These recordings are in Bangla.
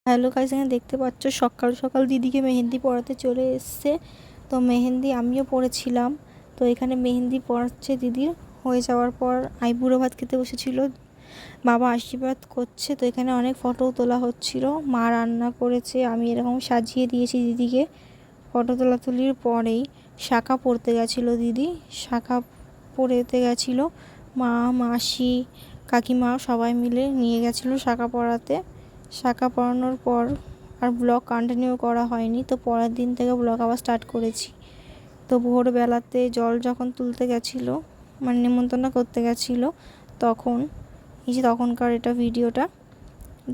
হ্যালো গাইস, এখানে দেখতে পাচ্ছ সকাল সকাল দিদিকে মেহেন্দি পড়াতে চলে এসছে। তো মেহেন্দি আমিও পড়েছিলাম। তো এখানে মেহেন্দি পড়াচ্ছে দিদির হয়ে যাওয়ার পর আইবুড়ো ভাত খেতে বসেছিল। বাবা আশীর্বাদ করছে। তো এখানে অনেক ফটো তোলা হচ্ছিল। মা রান্না করেছে, আমি এরকম সাজিয়ে দিয়েছি দিদিকে। ফটো তোলাতুলির পরেই শাঁখা পড়তে গেছিলো দিদি। শাঁখা পড়তে গেছিলো মা, মাসি, কাকিমা সবাই মিলে নিয়ে গেছিলো শাঁখা পড়াতে। শাঁখা পড়ানোর পর আর ব্লগ কন্টিনিউ করা হয়নি। তো পরের দিন থেকে ব্লগ আবার স্টার্ট করেছি। তো ভোরবেলাতে জল যখন তুলতে গেছিলো, মানে নেমন্তন্ন করতে গেছিলো, তখন এই যে তখনকার এটা ভিডিওটা,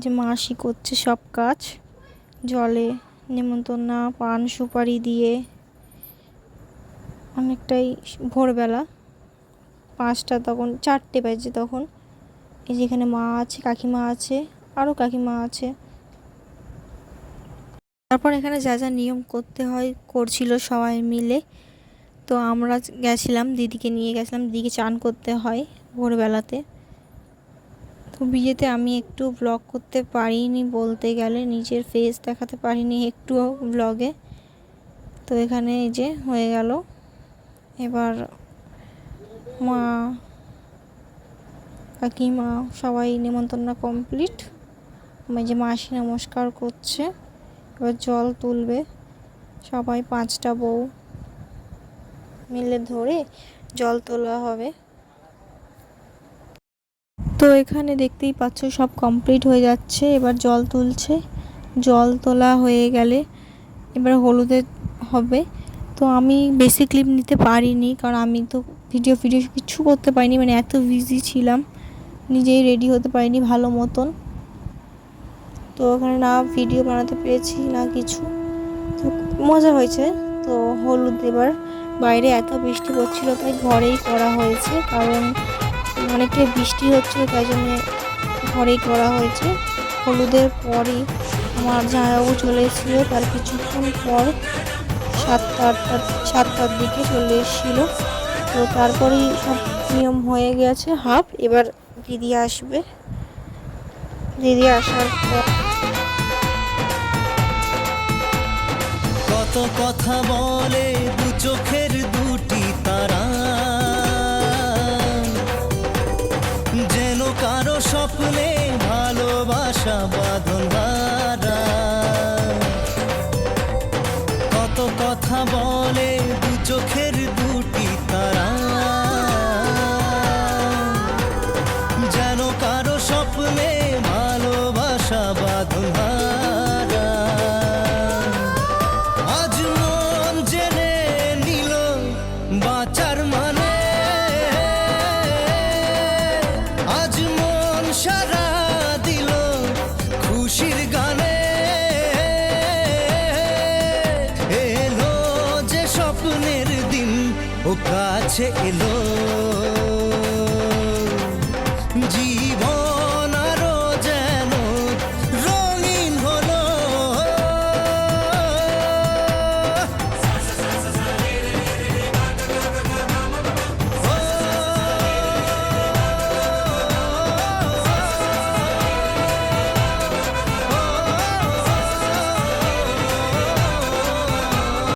যে মাসি করছে সব কাজ জলে নেমন্তন্ন, পান সুপারি দিয়ে। অনেকটাই ভোরবেলা 5টা, তখন 4টে বাজে তখন। এই যেখানে মা আছে, কাকিমা আছে, আরও কাকিমা আছে। তারপর এখানে যা যা নিয়ম করতে হয় করছিল সবাই মিলে। তো আমরা গেছিলাম, দিদিকে নিয়ে গেছিলাম। দিদিকে চান করতে হয় ভোরবেলাতে। তো বিয়েতে আমি একটু ব্লগ করতে পারিনি, বলতে গেলে নিজের ফেস দেখাতে পারিনি একটুও ব্লগে। তো এখানে এই যে হয়ে গেল। এবার মা, কাকিমা সবাই নেমন্তন্ন কমপ্লিট। যে মাসি নমস্কার করছে, এবার জল তুলবে সবাই। 5টা বউ মিলে ধরে জল তোলা হবে। তো এখানে দেখতেই পাচ্ছ সব কমপ্লিট হয়ে যাচ্ছে। এবার জল তুলছে। জল তোলা হয়ে গেলে এবার হলুদে হবে। তো আমি বেশি ক্লিপ নিতে পারিনি, কারণ আমি তো ভিডিও কিছু করতে পারিনি, মানে এত বিজি ছিলাম, নিজেই রেডি হতে পারিনি ভালো মতন। তো ওখানে না ভিডিও বানাতে পেরেছি না কিছু। তো মজা হয়েছে। তো হলুদ এবার বাইরে এত বৃষ্টি পড়ছিল, তাই ঘরেই করা হয়েছে, কারণ অনেকটাই বৃষ্টি হচ্ছিল, তাই জন্য ঘরেই করা হয়েছে। হলুদের পরই আমার জামাইবাবু চলে এসেছিলো। তার কিছুক্ষণ পর 7টার দিকে চলে এসেছিলো। তো তারপরেই সব নিয়ম হয়ে গেছে হাফ। এবার দিদি আসবে। দিদি আসার পর কত কথা বলে দু চোখের দুটি তারা, যেন কারো স্বপ্নে ভালোবাসা বাঁধন হারা। কত কথা বলে দু চোখের দুটি তারা, যেন কারো স্বপ্নে ভালোবাসা বাঁধন হারা। আজ মন জেনে নিল বাঁচার মানে, আজ মন সারা দিল খুশির গানে। এলো যে স্বপ্নের দিন ও কাছে এলো,